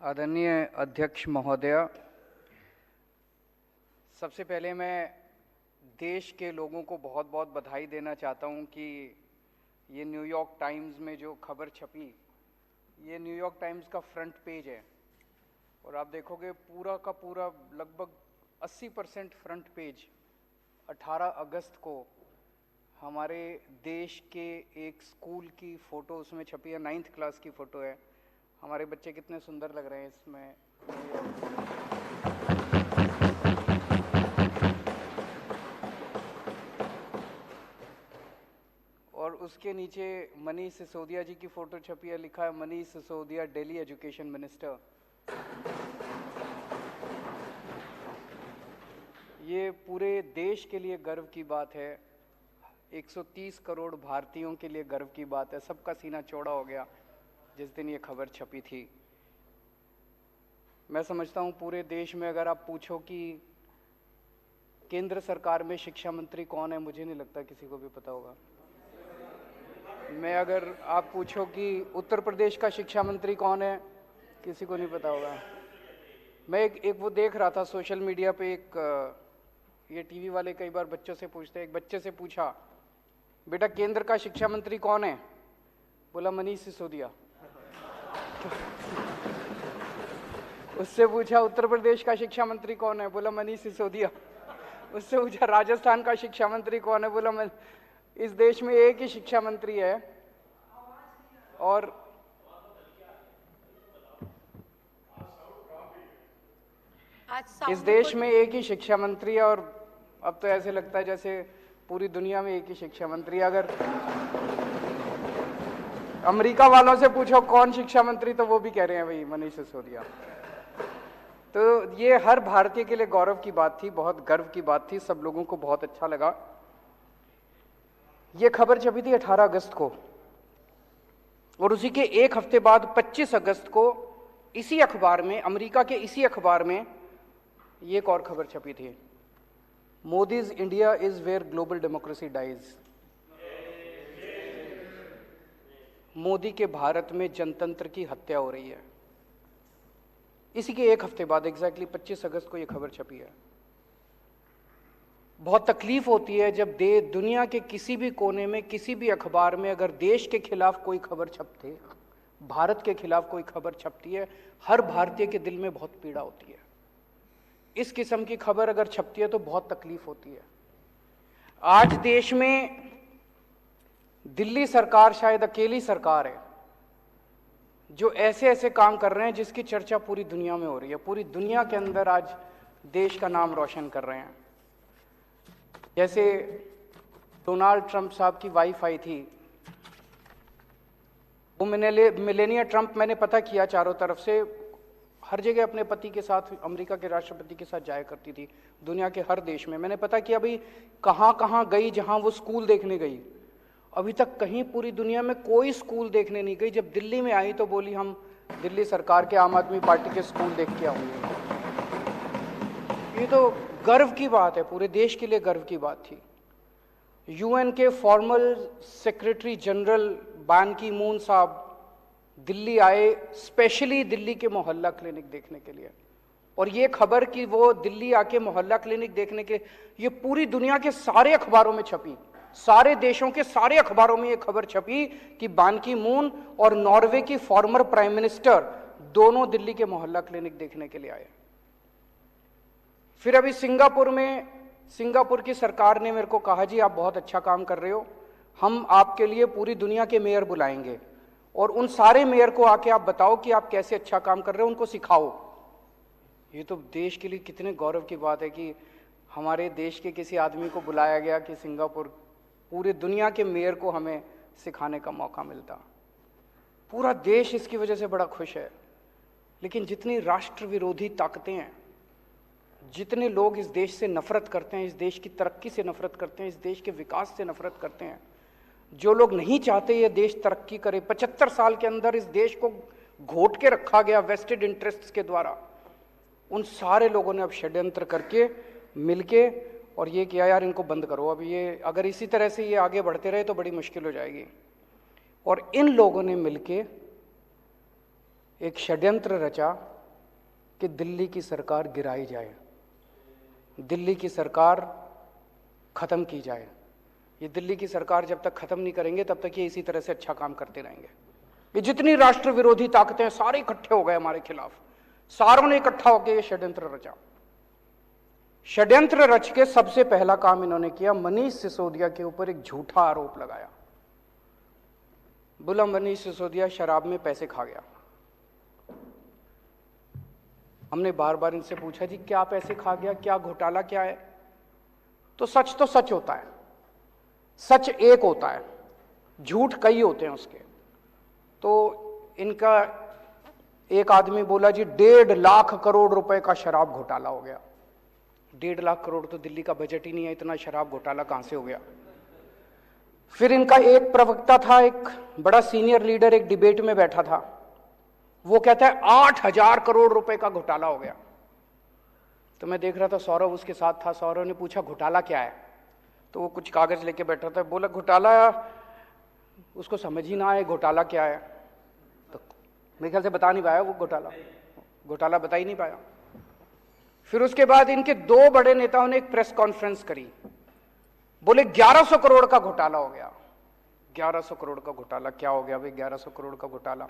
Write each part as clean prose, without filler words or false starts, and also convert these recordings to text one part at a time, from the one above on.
आदरणीय अध्यक्ष महोदय, सबसे पहले मैं देश के लोगों को बहुत बहुत बधाई देना चाहता हूं कि ये न्यूयॉर्क टाइम्स में जो खबर छपी, ये न्यूयॉर्क टाइम्स का फ्रंट पेज है और आप देखोगे पूरा का पूरा लगभग 80% फ्रंट पेज 18 अगस्त को हमारे देश के एक स्कूल की फ़ोटो उसमें छपी है। 9th क्लास की फ़ोटो है। हमारे बच्चे कितने सुंदर लग रहे हैं इसमें। और उसके नीचे मनीष सिसोदिया जी की फ़ोटो छपी है, लिखा है मनीष सिसोदिया दिल्ली एजुकेशन मिनिस्टर। ये पूरे देश के लिए गर्व की बात है, 130 करोड़ भारतीयों के लिए गर्व की बात है। सबका सीना चौड़ा हो गया जिस दिन ये खबर छपी थी। मैं समझता हूँ पूरे देश में अगर आप पूछो कि केंद्र सरकार में शिक्षा मंत्री कौन है, मुझे नहीं लगता किसी को भी पता होगा। मैं अगर आप पूछो कि उत्तर प्रदेश का शिक्षा मंत्री कौन है, किसी को नहीं पता होगा। मैं एक वो देख रहा था सोशल मीडिया पे, ये टीवी वाले कई बार बच्चों से पूछते हैं। एक बच्चे से पूछा, बेटा केंद्र का शिक्षा मंत्री कौन है? बोला मनीष सिसोदिया। उससे पूछा उत्तर प्रदेश का शिक्षा मंत्री कौन है? बोला मनीष सिसोदिया। उससे पूछा राजस्थान का शिक्षा मंत्री कौन है? बोला इस देश में एक ही शिक्षा मंत्री है और इस देश में एक ही शिक्षा मंत्री है। और अब तो ऐसे लगता है जैसे पूरी दुनिया में एक ही शिक्षा मंत्री है। अगर अमेरिका वालों से पूछो कौन शिक्षा मंत्री, तो वो भी कह रहे हैं भाई मनीष सिसोदिया। तो ये हर भारतीय के लिए गौरव की बात थी, बहुत गर्व की बात थी, सब लोगों को बहुत अच्छा लगा। ये खबर छपी थी 18 अगस्त को और उसी के एक हफ्ते बाद 25 अगस्त को इसी अखबार में, अमेरिका के इसी अखबार में ये एक और खबर छपी थी, Modi's India is where global democracy dies. Modi के भारत में जनतंत्र की हत्या हो रही है। इसी के एक हफ्ते बाद एग्जैक्टली 25 अगस्त को यह खबर छपी है। बहुत तकलीफ होती है जब दुनिया के किसी भी कोने में, किसी भी अखबार में अगर देश के खिलाफ कोई खबर छपती है, भारत के खिलाफ कोई खबर छपती है, हर भारतीय के दिल में बहुत पीड़ा होती है। इस किस्म की खबर अगर छपती है तो बहुत तकलीफ होती है। आज देश में दिल्ली सरकार शायद अकेली सरकार है जो ऐसे ऐसे काम कर रहे हैं जिसकी चर्चा पूरी दुनिया में हो रही है। पूरी दुनिया के अंदर आज देश का नाम रोशन कर रहे हैं। जैसे डोनाल्ड ट्रंप साहब की वाइफ आई थी, वो मिलेनिया ट्रंप, मैंने पता किया चारों तरफ से, हर जगह अपने पति के साथ, अमेरिका के राष्ट्रपति के साथ जाया करती थी दुनिया के हर देश में। मैंने पता किया भाई कहाँ कहाँ गई, जहाँ वो स्कूल देखने गई, अभी तक कहीं पूरी दुनिया में कोई स्कूल देखने नहीं गई। जब दिल्ली में आई तो बोली हम दिल्ली सरकार के, आम आदमी पार्टी के स्कूल देख के आऊंगी। ये तो गर्व की बात है, पूरे देश के लिए गर्व की बात थी। यूएन के फॉर्मल सेक्रेटरी जनरल बान की मून साहब दिल्ली आए, स्पेशली दिल्ली के मोहल्ला क्लिनिक देखने के लिए। और ये खबर कि वो दिल्ली आके मोहल्ला क्लिनिक देखने के, ये पूरी दुनिया के सारे अखबारों में छपी, सारे देशों के सारे अखबारों में ये खबर छपी कि बान की मून और नॉर्वे की फॉर्मर प्राइम मिनिस्टर दोनों दिल्ली के मोहल्ला क्लिनिक देखने के लिए आए। फिर अभी सिंगापुर की सरकार ने मेरे को कहा, जी आप बहुत अच्छा काम कर रहे हो, हम आपके लिए पूरी दुनिया के मेयर बुलाएंगे और उन सारे मेयर को आके आप बताओ कि आप कैसे अच्छा काम कर रहे हो, उनको सिखाओ। ये तो देश के लिए कितने गौरव की बात है कि हमारे देश के किसी आदमी को बुलाया गया कि सिंगापुर, पूरे दुनिया के मेयर को हमें सिखाने का मौका मिलता। पूरा देश इसकी वजह से बड़ा खुश है। लेकिन जितनी राष्ट्र विरोधी ताकतें हैं, जितने लोग इस देश से नफरत करते हैं, इस देश की तरक्की से नफरत करते हैं, इस देश के विकास से नफरत करते हैं, जो लोग नहीं चाहते ये देश तरक्की करे, 75 साल के अंदर इस देश को घोट के रखा गया वेस्टेड इंटरेस्ट्स के द्वारा, उन सारे लोगों ने अब षड्यंत्र करके मिलके और ये किया, यार इनको बंद करो। अब ये अगर इसी तरह से ये आगे बढ़ते रहे तो बड़ी मुश्किल हो जाएगी। और इन लोगों ने मिलके एक षड्यंत्र रचा कि दिल्ली की सरकार गिराई जाए, दिल्ली की सरकार खत्म की जाए। ये दिल्ली की सरकार जब तक खत्म नहीं करेंगे तब तक ये इसी तरह से अच्छा काम करते रहेंगे। ये जितनी राष्ट्र विरोधी ताकतें हैं सारे इकट्ठे हो गए हमारे खिलाफ, सारों ने इकट्ठा होकर ये षड्यंत्र रचा। षड्यंत्र रच के सबसे पहला काम इन्होंने किया, मनीष सिसोदिया के ऊपर एक झूठा आरोप लगाया। बोला मनीष सिसोदिया शराब में पैसे खा गया। हमने बार बार इनसे पूछा जी क्या पैसे खा गया, क्या घोटाला क्या है? तो सच होता है, सच एक होता है, झूठ कई होते हैं उसके। तो इनका एक आदमी बोला जी 1.5 लाख करोड़ रुपए का शराब घोटाला हो गया। 1.5 लाख करोड़ तो दिल्ली का बजट ही नहीं है, इतना शराब घोटाला कहां से हो गया? फिर इनका एक प्रवक्ता था, एक बड़ा सीनियर लीडर, एक डिबेट में बैठा था, वो कहता है 8,000 करोड़ रुपए का घोटाला हो गया। तो मैं देख रहा था, सौरभ उसके साथ था। सौरभ ने पूछा घोटाला क्या है? तो वो कुछ कागज लेके बैठा था, बोला घोटाला, उसको समझ ही ना आए घोटाला क्या है। तो मेरे ख्याल से बता नहीं पाया वो घोटाला बता ही नहीं पाया। फिर उसके बाद इनके 2 बड़े नेताओं ने एक प्रेस कॉन्फ्रेंस करी, बोले 1100 करोड़ का घोटाला हो गया। 1100 करोड़ का घोटाला क्या हो गया भाई? 1100 करोड़ का घोटाला।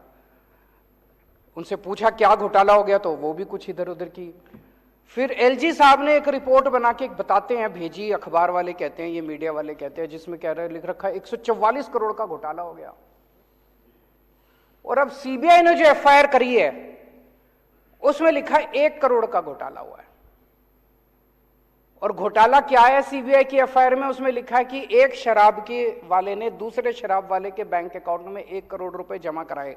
उनसे पूछा क्या घोटाला हो गया, तो वो भी कुछ इधर उधर की। फिर एलजी साहब ने एक रिपोर्ट बना के बताते हैं, भेजी, अखबार वाले कहते हैं, ये मीडिया वाले कहते हैं, जिसमें कह रहे लिख रखा है 144 करोड़ का घोटाला हो गया। और अब सीबीआई ने जो एफआईआर करी है उसमें लिखा है 1 करोड़ का घोटाला हुआ है। और घोटाला क्या है सीबीआई की एफआईआर में? उसमें लिखा है कि एक शराब के वाले ने दूसरे शराब वाले के बैंक अकाउंट में 1 करोड़ रुपए जमा कराए।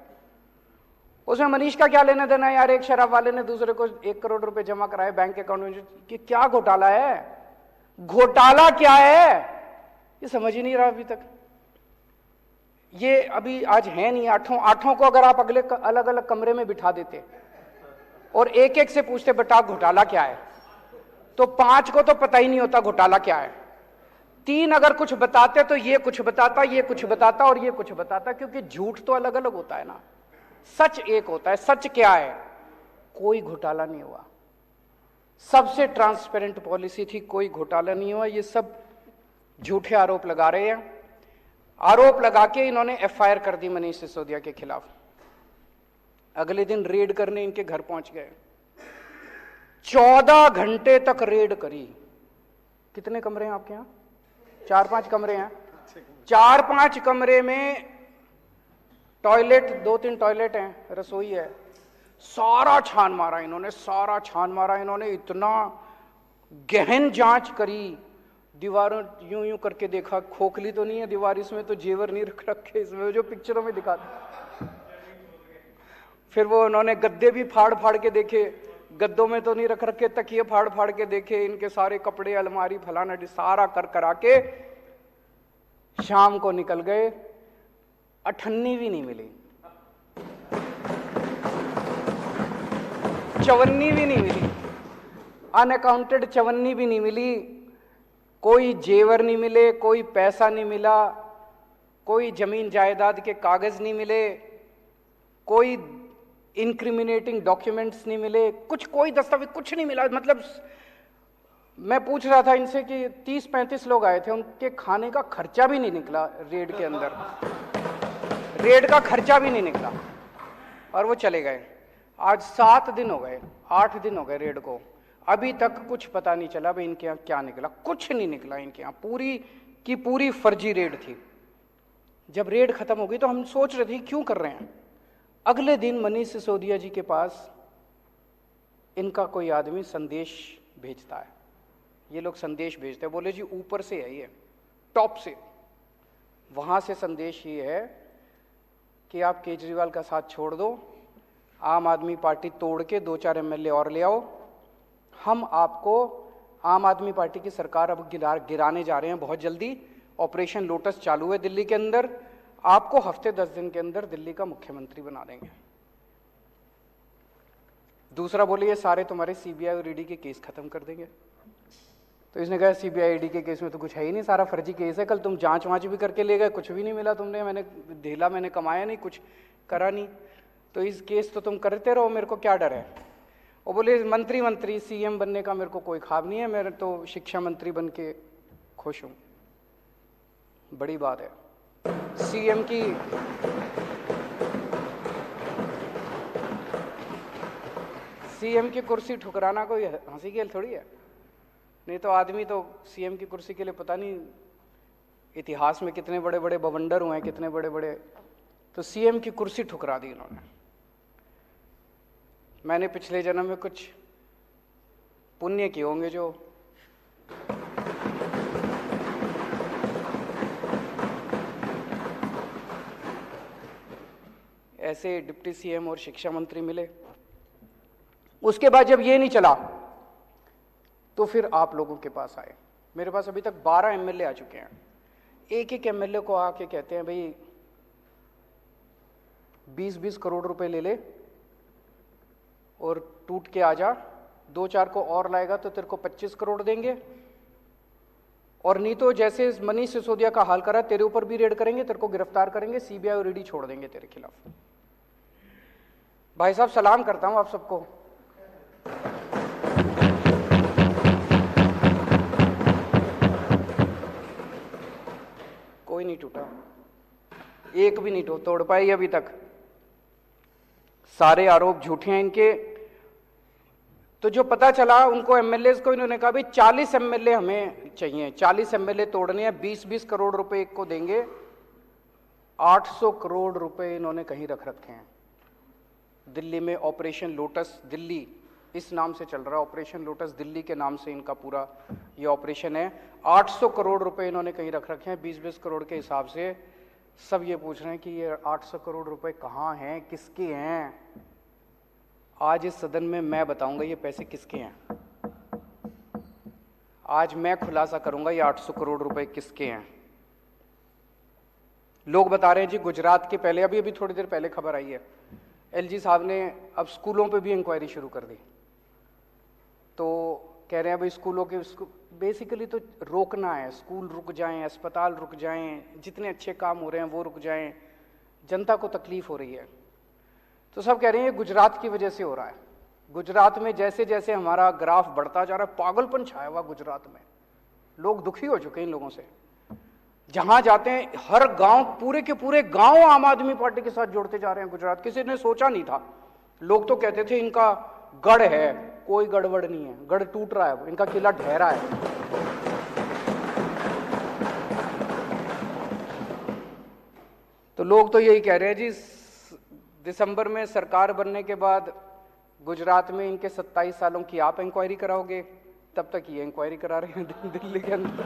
उसमें मनीष का क्या लेना देना है यार? एक शराब वाले ने दूसरे को 1 करोड़ रुपए जमा कराए बैंक अकाउंट में, कि क्या घोटाला है? घोटाला क्या है ये समझ ही नहीं रहा अभी तक। ये अभी आज है नहीं, आठों को अगर आप अगले अलग अलग कमरे में बिठा देते और एक एक से पूछते बेटा घोटाला क्या है, तो 5 को तो पता ही नहीं होता घोटाला क्या है। 3 अगर कुछ बताते तो ये कुछ बताता, ये कुछ बताता और ये कुछ बताता, क्योंकि झूठ तो अलग अलग होता है ना, सच एक होता है। सच क्या है? कोई घोटाला नहीं हुआ, सबसे ट्रांसपेरेंट पॉलिसी थी, कोई घोटाला नहीं हुआ। ये सब झूठे आरोप लगा रहे हैं। आरोप लगा के इन्होंने एफआईआर कर दी मनीष सिसोदिया के खिलाफ। अगले दिन रेड करने इनके घर पहुंच गए, 14 घंटे तक रेड करी। कितने कमरे हैं आपके यहां? 4-5 कमरे हैं। 4-5 कमरे में टॉयलेट, 2-3 टॉयलेट हैं, रसोई है। सारा छान मारा इन्होंने, सारा छान मारा इन्होंने, इतना गहन जांच करी। दीवारों यूं यूं करके देखा, खोखली तो नहीं है दीवार, इसमें तो जेवर नहीं रख रखे, इसमें जो पिक्चरों में दिखाते। फिर वो उन्होंने गद्दे भी फाड़ फाड़ के देखे, गद्दों में तो नहीं रख रखे, तकिए फाड़ फाड़ के देखे, इनके सारे कपड़े, अलमारी, फलाना सारा कर करा के शाम को निकल गए। 98 भी नहीं मिली, 54 भी नहीं मिली, अनअकाउंटेड 54 भी नहीं मिली। कोई जेवर नहीं मिले, कोई पैसा नहीं मिला, कोई जमीन जायदाद के कागज नहीं मिले, कोई इंक्रिमिनेटिंग डॉक्यूमेंट्स नहीं मिले, कुछ कोई दस्तावेज कुछ नहीं मिला। मतलब मैं पूछ रहा था इनसे कि 30-35 लोग आए थे, उनके खाने का खर्चा भी नहीं निकला रेड के अंदर, रेड का खर्चा भी नहीं निकला, और वो चले गए। आज 7 दिन हो गए, 8 दिन हो गए रेड को, अभी तक कुछ पता नहीं चला भाई इनके यहाँ क्या निकला। कुछ नहीं निकला इनके यहाँ, पूरी की पूरी फर्जी रेड थी। जब रेड खत्म हो गई तो हम सोच रहे थे क्यों कर रहे हैं। अगले दिन मनीष सिसोदिया जी के पास इनका कोई आदमी संदेश भेजता है। ये लोग संदेश भेजते हैं, बोले जी ऊपर से है, ये टॉप से, वहां से संदेश ये है कि आप केजरीवाल का साथ छोड़ दो, आम आदमी पार्टी तोड़ के 2-4 एमएलए और ले आओ, हम आपको आम आदमी पार्टी की सरकार अब गिराने जा रहे हैं बहुत जल्दी। ऑपरेशन लोटस चालू है दिल्ली के अंदर, आपको हफ्ते 10 दिन के अंदर दिल्ली का मुख्यमंत्री बना देंगे। दूसरा बोले ये सारे तुम्हारे सीबीआई और ईडी के केस खत्म कर देंगे। तो इसने कहा सीबीआई ईडी के केस में तो कुछ है ही नहीं, सारा फर्जी केस है, कल तुम जांच वांच भी करके ले गए, कुछ भी नहीं मिला तुमने, मैंने ढेला कमाया नहीं, कुछ करा नहीं, तो इस केस तो तुम करते रहो, मेरे को क्या डर है। वो बोले मंत्री सीएम बनने का मेरे को कोई ख्वाब नहीं है, मैं तो शिक्षा मंत्री बन के खुश हूं। बड़ी बात है। सीएम की कुर्सी ठुकराना कोई हंसी खेल थोड़ी है। नहीं तो आदमी तो सीएम की कुर्सी के लिए पता नहीं इतिहास में कितने बड़े बड़े बवंडर हुए हैं, कितने बड़े बड़े, तो सीएम की कुर्सी ठुकरा दी इन्होंने। मैंने पिछले जन्म में कुछ पुण्य किए होंगे जो ऐसे डिप्टी सीएम और शिक्षा मंत्री मिले। उसके बाद जब ये नहीं चला तो फिर आप लोगों के पास आए। मेरे पास अभी तक 12 एमएलए आ चुके हैं। एक एक एमएलए को आके कहते हैं भाई 20-20 करोड़ रुपए ले ले और टूट के आ जा, 2-4 को और लाएगा तो तेरे को 25 करोड़ देंगे, और नहीं तो जैसे मनीष सिसोदिया का हाल करा तेरे ऊपर भी रेड करेंगे, तेरे को गिरफ्तार करेंगे, सीबीआई और ईडी छोड़ देंगे तेरे खिलाफ। भाई साहब सलाम करता हूं आप सबको। कोई नहीं टूटा, एक भी नहीं तोड़ पाई अभी तक। सारे आरोप झूठे हैं इनके। तो जो पता चला उनको एमएलए को इन्होंने कहा भाई 40 एमएलए हमें चाहिए, 40 एमएलए तोड़ने हैं, 20-20 करोड़ रुपए एक को देंगे। 800 करोड़ रुपए इन्होंने कहीं रख रखे हैं दिल्ली में। ऑपरेशन लोटस दिल्ली इस नाम से चल रहा है, ऑपरेशन लोटस दिल्ली के नाम से इनका पूरा ये ऑपरेशन है। 800 करोड़ रुपए इन्होंने कहीं रख रखे हैं 20-20 करोड़ के हिसाब से। सब ये पूछ रहे हैं कि ये 800 करोड़ रुपए कहाँ हैं, किसके हैं। आज इस सदन में मैं बताऊंगा ये पैसे किसके हैं। आज मैं खुलासा करूंगा ये 800 करोड़ रुपए किसके हैं। लोग बता रहे हैं जी गुजरात के, पहले अभी थोड़ी देर पहले खबर आई है, एलजी साहब ने अब स्कूलों पे भी इंक्वायरी शुरू कर दी। तो कह रहे हैं भाई स्कूलों के बेसिकली तो रोकना है, स्कूल रुक जाएं, अस्पताल रुक जाएं, जितने अच्छे काम हो रहे हैं वो रुक जाएं, जनता को तकलीफ हो रही है। तो सब कह रहे हैं ये गुजरात की वजह से हो रहा है। गुजरात में जैसे जैसे हमारा ग्राफ बढ़ता जा रहा है, पागलपन छाया हुआ गुजरात में। लोग दुखी हो चुके हैं इन लोगों से। जहां जाते हैं हर गांव, पूरे के पूरे गांव आम आदमी पार्टी के साथ जोड़ते जा रहे हैं गुजरात। किसी ने सोचा नहीं था। लोग तो कहते थे इनका गढ़ है, कोई गड़बड़ नहीं है, गढ़ टूट रहा है, इनका किला ढह रहा है। तो लोग तो यही कह रहे हैं जी दिसंबर में सरकार बनने के बाद गुजरात में इनके 27 सालों की आप इंक्वायरी कराओगे, तब तक ये इंक्वायरी करा रहे हैं दिल्ली के अंदर।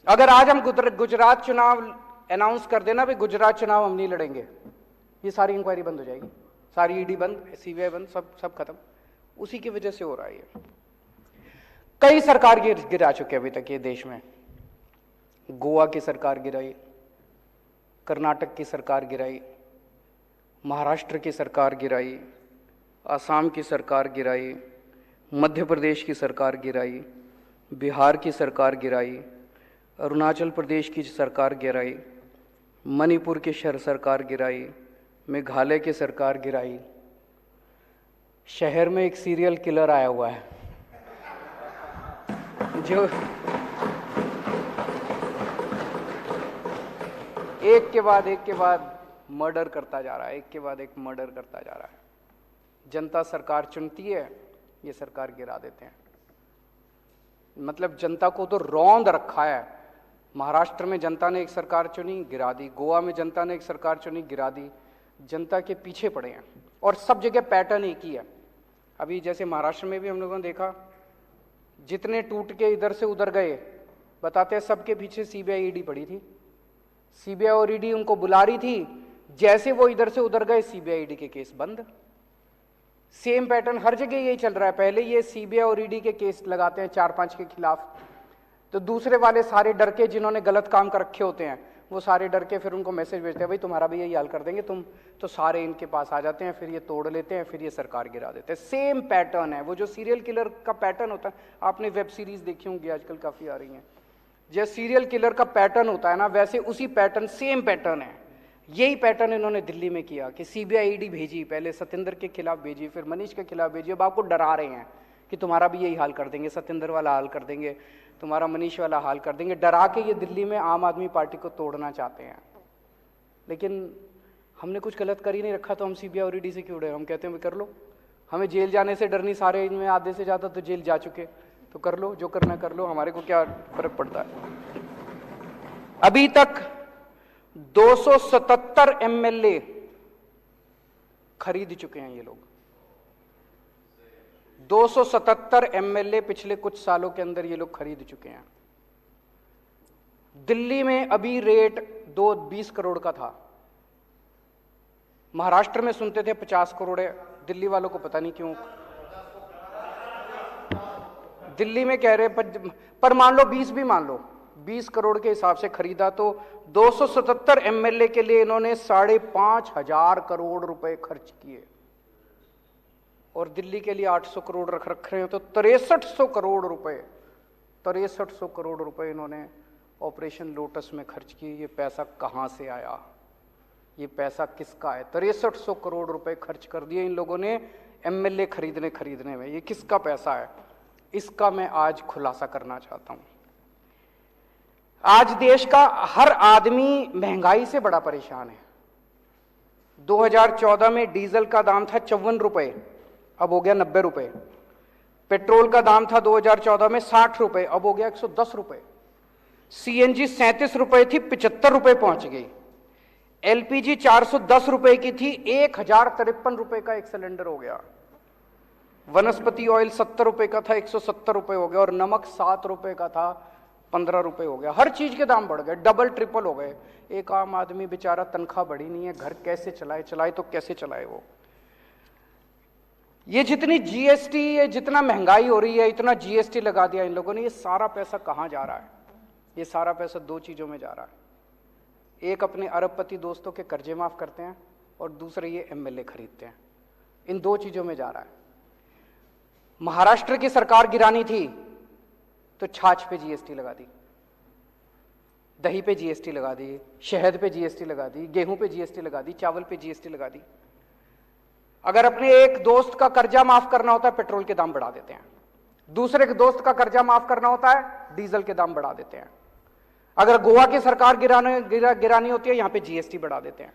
अगर आज हम गुजरात चुनाव अनाउंस कर देना भाई गुजरात चुनाव हम नहीं लड़ेंगे, ये सारी इंक्वायरी बंद हो जाएगी, सारी ईडी बंद, सीबीआई बंद, सब खत्म। उसी की वजह से हो रहा है ये। कई सरकार गिरा चुके अभी तक ये देश में। गोवा की सरकार गिराई, कर्नाटक की सरकार गिराई, महाराष्ट्र की सरकार गिराई, आसाम की सरकार गिराई, मध्य प्रदेश की सरकार गिराई, बिहार की सरकार गिराई, अरुणाचल प्रदेश की सरकार गिराई, मणिपुर की सरकार गिराई, मेघालय की सरकार गिराई। शहर में एक सीरियल किलर आया हुआ है जो एक के बाद मर्डर करता जा रहा है, एक के बाद एक मर्डर करता जा रहा है। जनता सरकार चुनती है, ये सरकार गिरा देते हैं। मतलब जनता को तो रौंद रखा है। महाराष्ट्र में जनता ने एक सरकार चुनी, गिरा दी। गोवा में जनता ने एक सरकार चुनी, गिरा दी। जनता के पीछे पड़े हैं और सब जगह पैटर्न एक ही है। अभी जैसे महाराष्ट्र में भी हम लोगों ने देखा, जितने टूट के इधर से उधर गए, बताते हैं सबके पीछे सीबीआई ईडी पड़ी थी। सीबीआई और ईडी उनको बुला रही थी, जैसे वो इधर से उधर गए सीबीआई ईडी के केस बंद। सेम पैटर्न हर जगह यही चल रहा है। पहले ये सीबीआई और ईडी के केस लगाते हैं 4-5 के खिलाफ, तो दूसरे वाले सारे डर के, जिन्होंने गलत काम कर रखे होते हैं, वो सारे डर के फिर उनको मैसेज भेजते हैं भाई तुम्हारा भी यही हाल कर देंगे तुम, तो सारे इनके पास आ जाते हैं, फिर ये तोड़ लेते हैं, फिर ये सरकार गिरा देते हैं। सेम पैटर्न है। वो जो सीरियल किलर का पैटर्न होता है, आपने वेब सीरीज देखी होंगी आजकल काफी आ रही हैं, जैसे सीरियल किलर का पैटर्न होता है ना, वैसे उसी पैटर्न, सेम पैटर्न है। यही पैटर्न इन्होंने दिल्ली में किया कि सीबीआई ईडी भेजी, पहले सत्येंद्र के खिलाफ भेजी, फिर मनीष के खिलाफ भेजी। अब आपको डरा रहे हैं कि तुम्हारा भी यही हाल कर देंगे, सत्येंद्र वाला हाल कर देंगे, तुम्हारा मनीष वाला हाल कर देंगे। डरा के ये दिल्ली में आम आदमी पार्टी को तोड़ना चाहते हैं। लेकिन हमने कुछ गलत कर ही नहीं रखा, तो हम सीबीआई और ईडी से क्यों डरे? हम कहते हैं कर लो, हमें जेल जाने से डर नहीं, सारे इनमें आधे से ज़्यादा तो जेल जा चुके, तो कर लो, जो करना कर लो, हमारे को क्या फर्क पड़ता है। अभी तक 277 एमएलए खरीद चुके हैं ये लोग। 277 एमएलए पिछले कुछ सालों के अंदर ये लोग खरीद चुके हैं। दिल्ली में अभी रेट 20 करोड़ का था, महाराष्ट्र में सुनते थे 50 करोड़ है, दिल्ली वालों को पता नहीं क्यों दिल्ली में कह रहे पर मान लो 20 भी मान लो, 20 करोड़ के हिसाब से खरीदा तो 277 एमएलए के लिए इन्होंने 5,500 करोड़ रुपए खर्च किए, और दिल्ली के लिए 800 करोड़ रख रहे हैं, तो 6300 करोड़ रुपए 6300 करोड़ रुपए इन्होंने ऑपरेशन लोटस में खर्च किए। ये पैसा कहां से आया? ये पैसा किसका है? 6300 करोड़ रुपए खर्च कर दिए इन लोगों ने एमएलए खरीदने में। ये किसका पैसा है? इसका मैं आज खुलासा करना चाहता हूं। आज देश का हर आदमी महंगाई से बड़ा परेशान है। 2014 में डीजल का दाम था 54 रुपए, अब हो गया 90 रुपए। पेट्रोल का दाम था 2014 में 60 रुपए, अब हो गया 110 रुपए। सीएनजी 37 रुपए थी, 75 रुपए पहुंच गई। एलपीजी 410 रुपए की थी, 1053 रुपए का एक सिलेंडर हो गया। वनस्पति ऑयल 70 रुपए का था, 170 रुपए हो गया। और नमक 7 रुपए का था, 15 रुपए हो गया। हर चीज के दाम बढ़ गए, डबल ट्रिपल हो गए। एक आम आदमी बेचारा, तनख्वाह बढ़ी नहीं है, घर कैसे चलाए तो कैसे चलाए वो? ये जितनी जीएसटी, ये जितना महंगाई हो रही है, इतना जीएसटी लगा दिया इन लोगों ने। ये सारा पैसा कहां जा रहा है? ये सारा पैसा दो चीजों में जा रहा है। एक, अपने अरबपति दोस्तों के कर्जे माफ करते हैं, और दूसरे ये एमएलए खरीदते हैं। इन दो चीजों में जा रहा है। महाराष्ट्र की सरकार गिरानी थी तो छाछ पे जीएसटी लगा दी, दही पे जीएसटी लगा दी, शहद पे जीएसटी लगा दी, गेहूं पे जीएसटी लगा दी, चावल पे जीएसटी लगा दी। अगर अपने एक दोस्त का कर्जा माफ करना होता है, पेट्रोल के दाम बढ़ा देते हैं। दूसरे के दोस्त का कर्जा माफ करना होता है, डीजल के दाम बढ़ा देते हैं। अगर गोवा की सरकार गिरानी होती है, यहां पे जीएसटी बढ़ा देते हैं।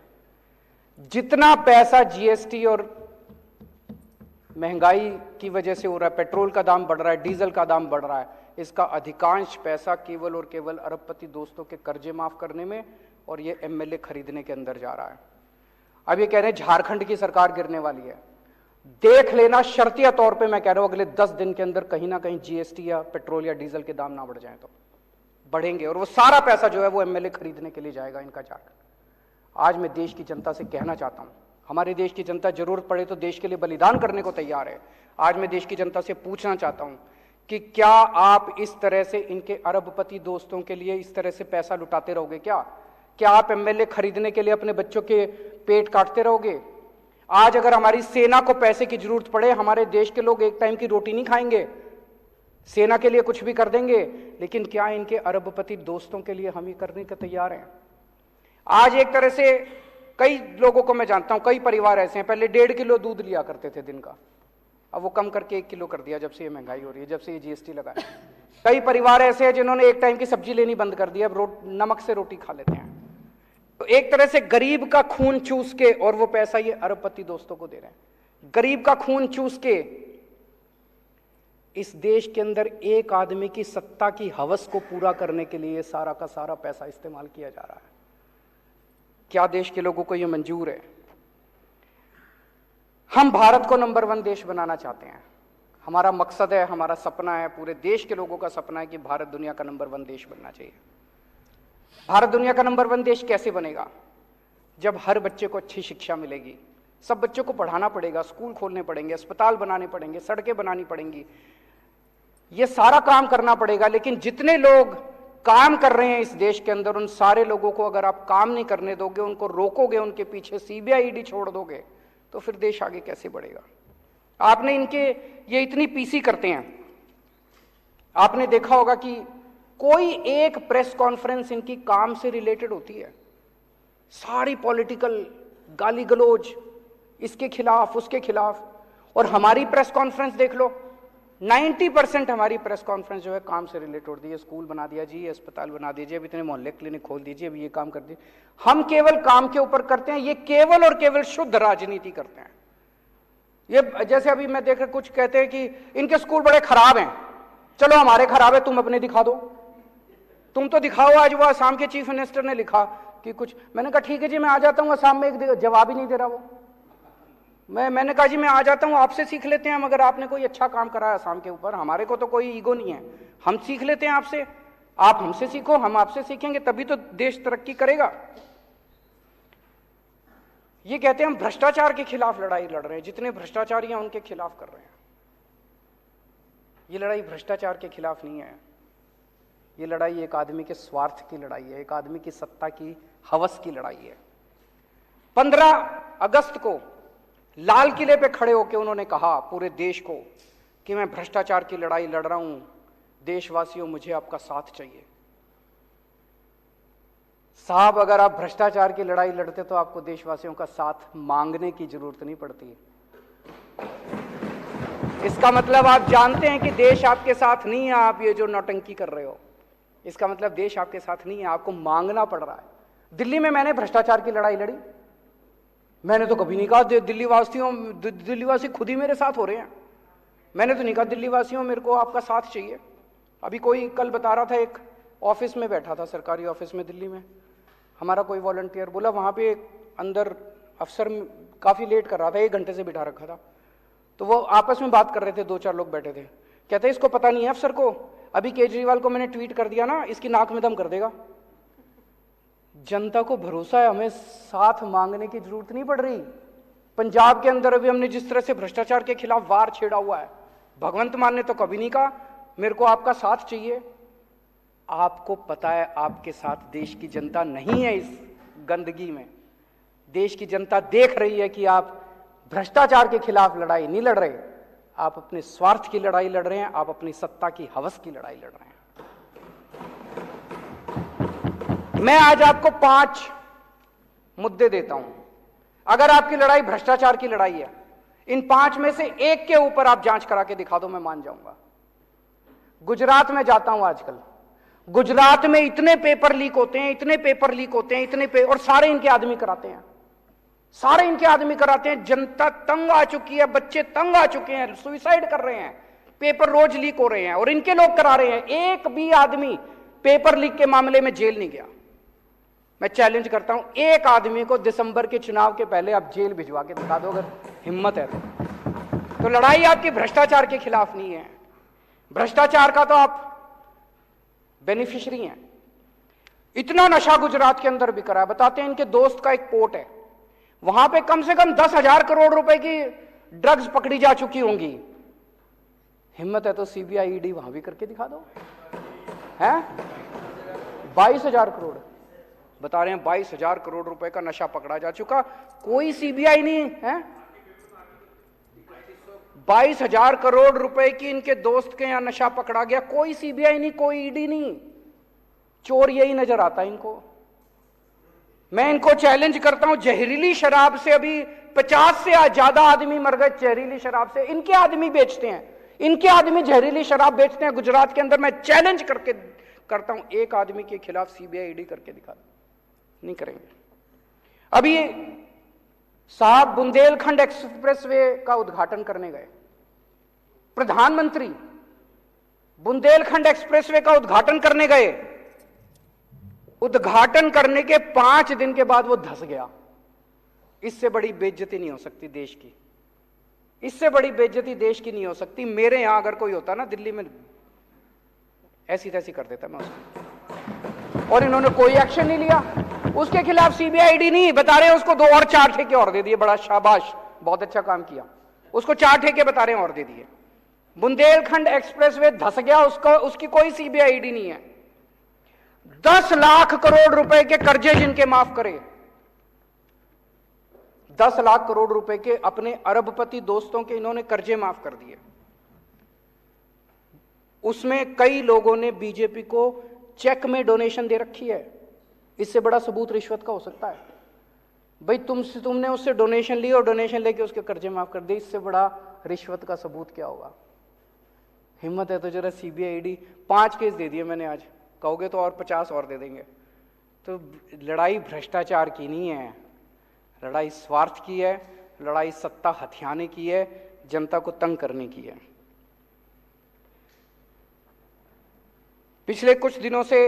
जितना पैसा जीएसटी और महंगाई की वजह से हो रहा है, पेट्रोल का दाम बढ़ रहा है, डीजल का दाम बढ़ रहा है, इसका अधिकांश पैसा केवल और केवल अरबपति दोस्तों के कर्जे माफ करने में और ये एमएलए खरीदने के अंदर जा रहा है। अब ये कह रहे हैं झारखंड की सरकार गिरने वाली है। देख लेना, शर्तिया तौर पे मैं कह रहा हूं, अगले 10 दिन के अंदर कहीं ना कहीं जीएसटी या पेट्रोल या डीजल के दाम ना बढ़ जाए तो बढ़ेंगे, और वो सारा पैसा जो है वो एमएलए खरीदने के लिए जाएगा इनका झारखंड। आज मैं देश की जनता से कहना चाहता हूं, हमारे देश की जनता जरूरत पड़े तो देश के लिए बलिदान करने को तैयार है। आज मैं देश की जनता से पूछना चाहता हूं कि क्या आप इस तरह से इनके अरबपति दोस्तों के लिए इस तरह से पैसा लुटाते रहोगे? क्या आप एमएलए खरीदने के लिए अपने बच्चों के पेट काटते रहोगे? आज अगर हमारी सेना को पैसे की जरूरत पड़े, हमारे देश के लोग एक टाइम की रोटी नहीं खाएंगे, सेना के लिए कुछ भी कर देंगे, लेकिन क्या इनके अरबपति दोस्तों के लिए हम ये करने को तैयार हैं? आज एक तरह से कई लोगों को मैं जानता हूं, कई परिवार ऐसे हैं, पहले 1.5 किलो दूध लिया करते थे दिन का, अब वो कम करके 1 किलो कर दिया जब से ये महंगाई हो रही है, जब से ये जीएसटी लगा है। कई परिवार ऐसे हैं जिन्होंने एक टाइम की सब्जी लेनी बंद कर दी, अब नमक से रोटी खा लेते हैं। तो एक तरह से गरीब का खून चूस के, और वो पैसा ये अरबपति दोस्तों को दे रहे हैं, गरीब का खून चूस के इस देश के अंदर एक आदमी की सत्ता की हवस को पूरा करने के लिए सारा का सारा पैसा इस्तेमाल किया जा रहा है। क्या देश के लोगों को यह मंजूर है? हम भारत को नंबर 1 देश बनाना चाहते हैं। हमारा मकसद है, हमारा सपना है, पूरे देश के लोगों का सपना है कि भारत दुनिया का नंबर 1 देश बनना चाहिए। भारत दुनिया का नंबर 1 देश कैसे बनेगा? जब हर बच्चे को अच्छी शिक्षा मिलेगी। सब बच्चों को पढ़ाना पड़ेगा, स्कूल खोलने पड़ेंगे, अस्पताल बनाने पड़ेंगे, सड़कें बनानी पड़ेंगी, ये सारा काम करना पड़ेगा। लेकिन जितने लोग काम कर रहे हैं इस देश के अंदर, उन सारे लोगों को अगर आप काम नहीं करने दोगे, उनको रोकोगे, उनके पीछे सीबीआई ईडी छोड़ दोगे, तो फिर देश आगे कैसे बढ़ेगा? आपने इनके ये इतनी पीसी करते हैं, आपने देखा होगा कि कोई एक प्रेस कॉन्फ्रेंस इनकी काम से रिलेटेड होती है, सारी पॉलिटिकल गाली गलौज, इसके खिलाफ उसके खिलाफ। और हमारी प्रेस कॉन्फ्रेंस देख लो, 90% हमारी प्रेस कॉन्फ्रेंस जो है काम से रिलेटेड होती है। स्कूल बना दिया जी, अस्पताल बना दीजिए, अब इतने मोहल्ले क्लिनिक खोल दीजिए, अभी ये काम कर दीजिए। हम केवल काम के ऊपर करते हैं, ये केवल और केवल शुद्ध राजनीति करते हैं। ये जैसे अभी मैं देख रहा, कुछ कहते हैं कि इनके स्कूल बड़े खराब हैं, चलो हमारे खराब है, तुम अपने दिखा दो, तुम तो दिखाओ। आज वो असम के चीफ मिनिस्टर ने लिखा कि कुछ, मैंने कहा ठीक है जी मैं आ जाता हूं, असम में एक जवाब ही नहीं दे रहा वो। मैंने कहा जी मैं आ जाता हूं, आपसे सीख लेते हैं, अगर आपने कोई अच्छा काम करा है असम के ऊपर, हमारे को तो कोई ईगो नहीं है, हम सीख लेते हैं आपसे, आप हमसे सीखो, हम आपसे सीखेंगे, तभी तो देश तरक्की करेगा। ये कहते हैं हम भ्रष्टाचार के खिलाफ लड़ाई लड़ रहे हैं, जितने भ्रष्टाचारी हैं उनके खिलाफ कर रहे हैं। ये लड़ाई भ्रष्टाचार के खिलाफ नहीं है, ये लड़ाई एक आदमी के स्वार्थ की लड़ाई है, एक आदमी की सत्ता की हवस की लड़ाई है। 15 अगस्त को लाल किले पे खड़े होकर उन्होंने कहा पूरे देश को कि मैं भ्रष्टाचार की लड़ाई लड़ रहा हूं, देशवासियों मुझे आपका साथ चाहिए। साहब अगर आप भ्रष्टाचार की लड़ाई लड़ते तो आपको देशवासियों का साथ मांगने की जरूरत नहीं पड़ती। इसका मतलब आप जानते हैं कि देश आपके साथ नहीं है, आप ये जो नौटंकी कर रहे हो, इसका मतलब देश आपके साथ नहीं है, आपको मांगना पड़ रहा है। दिल्ली में मैंने भ्रष्टाचार की लड़ाई लड़ी, मैंने तो कभी नहीं कहा दिल्लीवासी खुद ही मेरे साथ हो रहे हैं, मैंने तो नहीं कहा दिल्लीवासियों मेरे को आपका साथ चाहिए। अभी कोई कल बता रहा था, एक ऑफिस में बैठा था, सरकारी ऑफिस में दिल्ली में, हमारा कोई वॉलंटियर बोला वहां पे अंदर अफसर काफी लेट कर रहा था, 1 घंटे से बिठा रखा था, तो वो आपस में बात कर रहे थे, 2-4 लोग बैठे थे। कहते इसको पता नहीं है अफसर को, अभी केजरीवाल को मैंने ट्वीट कर दिया ना, इसकी नाक में दम कर देगा। जनता को भरोसा है, हमें साथ मांगने की जरूरत नहीं पड़ रही। पंजाब के अंदर अभी हमने जिस तरह से भ्रष्टाचार के खिलाफ वार छेड़ा हुआ है, भगवंत मान ने तो कभी नहीं कहा मेरे को आपका साथ चाहिए। आपको पता है आपके साथ देश की जनता नहीं है। इस गंदगी में देश की जनता देख रही है कि आप भ्रष्टाचार के खिलाफ लड़ाई नहीं लड़ रहे, आप अपने स्वार्थ की लड़ाई लड़ रहे हैं, आप अपनी सत्ता की हवस की लड़ाई लड़ रहे हैं। मैं आज आपको 5 मुद्दे देता हूं। अगर आपकी लड़ाई भ्रष्टाचार की लड़ाई है, इन 5 में से एक के ऊपर आप जांच करा के दिखा दो, मैं मान जाऊंगा। गुजरात में जाता हूं आजकल, गुजरात में इतने पेपर लीक होते हैं, इतने पेपर लीक होते हैं, और सारे इनके आदमी कराते हैं, सारे इनके आदमी कराते हैं। जनता तंग आ चुकी है, बच्चे तंग आ चुके हैं, सुसाइड कर रहे हैं, पेपर रोज लीक हो रहे हैं और इनके लोग करा रहे हैं। एक भी आदमी पेपर लीक के मामले में जेल नहीं गया। मैं चैलेंज करता हूं, एक आदमी को दिसंबर के चुनाव के पहले आप जेल भिजवा के दिखा दो, अगर हिम्मत है तो लड़ाई आपकी भ्रष्टाचार के खिलाफ नहीं है, भ्रष्टाचार का तो आप बेनिफिशियरी हैं। इतना नशा गुजरात के अंदर बिक रहा है। बताते हैं इनके दोस्त का एक पोर्ट है, वहां पे कम से कम 10,000 करोड़ रुपए की ड्रग्स पकड़ी जा चुकी होंगी। हिम्मत है तो सीबीआई ईडी वहां भी करके दिखा दो। हैं 22,000 करोड़ बता रहे हैं, 22,000 करोड़ रुपए का नशा पकड़ा जा चुका, कोई सीबीआई नहीं है। 22,000 करोड़ रुपए की इनके दोस्त के यहां नशा पकड़ा गया, कोई सीबीआई नहीं, कोई ईडी नहीं। चोर यही नजर आता है इनको। मैं इनको चैलेंज करता हूं, जहरीली शराब से अभी 50 से ज्यादा आदमी मर गए जहरीली शराब से। इनके आदमी बेचते हैं, इनके आदमी जहरीली शराब बेचते हैं गुजरात के अंदर। मैं चैलेंज करके करता हूं, एक आदमी के खिलाफ सीबीआई ईडी करके दिखा दो, नहीं करेंगे। अभी साहब बुंदेलखंड एक्सप्रेसवे का उद्घाटन करने गए, प्रधानमंत्री बुंदेलखंड एक्सप्रेसवे का उद्घाटन करने गए, उद्घाटन करने के 5 दिन के बाद वो धंस गया। इससे बड़ी बेइज्जती नहीं हो सकती देश की, इससे बड़ी बेइज्जती देश की नहीं हो सकती। मेरे यहां अगर कोई होता ना दिल्ली में, ऐसी तैसी कर देता मैं उसको, और इन्होंने कोई एक्शन नहीं लिया। उसके खिलाफ सीबीआई नहीं, बता रहे हैं उसको 2 और 4 ठेके और दे दिए। बड़ा शाबाश, बहुत अच्छा काम किया। उसको 4 ठेके बता रहे हैं और दे दिए। बुंदेलखंड एक्सप्रेसवे धंस गया, उसकी कोई सीबीआई नहीं है। 10 लाख करोड़ रुपए के कर्जे जिनके माफ करे, 10 लाख करोड़ रुपए के अपने अरबपति दोस्तों के इन्होंने कर्जे माफ कर दिए। उसमें कई लोगों ने बीजेपी को चेक में डोनेशन दे रखी है। इससे बड़ा सबूत रिश्वत का हो सकता है? भाई तुमने उससे डोनेशन ली और डोनेशन लेके उसके कर्जे माफ कर दिए, इससे बड़ा रिश्वत का सबूत क्या होगा? हिम्मत है तो जरा सीबीआई ईडी 5 केस दे दिए मैंने आज, कहोगे तो और 50 और दे देंगे। तो लड़ाई भ्रष्टाचार की नहीं है, लड़ाई स्वार्थ की है, लड़ाई सत्ता हथियाने की है, जनता को तंग करने की है। पिछले कुछ दिनों से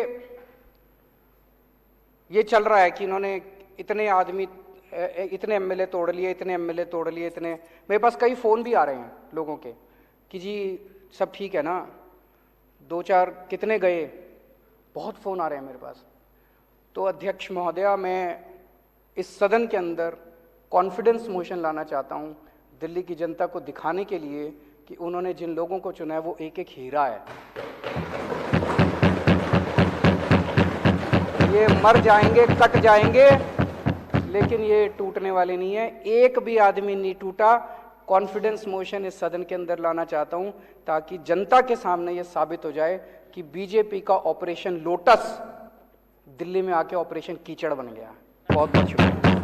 ये चल रहा है कि इन्होंने इतने आदमी, इतने एमएलए तोड़ लिए, इतने एमएलए तोड़ लिए, इतने, मेरे पास कई फोन भी आ रहे हैं लोगों के कि जी सब ठीक है ना, 2-4 कितने गए, बहुत फोन आ रहे हैं मेरे पास। तो अध्यक्ष महोदया, मैं इस सदन के अंदर कॉन्फिडेंस मोशन लाना चाहता हूं, दिल्ली की जनता को दिखाने के लिए कि उन्होंने जिन लोगों को चुना है वो एक एक हीरा है। ये मर जाएंगे, कट जाएंगे, लेकिन ये टूटने वाले नहीं है, एक भी आदमी नहीं टूटा। कॉन्फिडेंस मोशन इस सदन के अंदर लाना चाहता हूं ताकि जनता के सामने ये साबित हो जाए कि बीजेपी का ऑपरेशन लोटस दिल्ली में आके ऑपरेशन कीचड़ बन गया। बहुत बहुत शुक्रिया।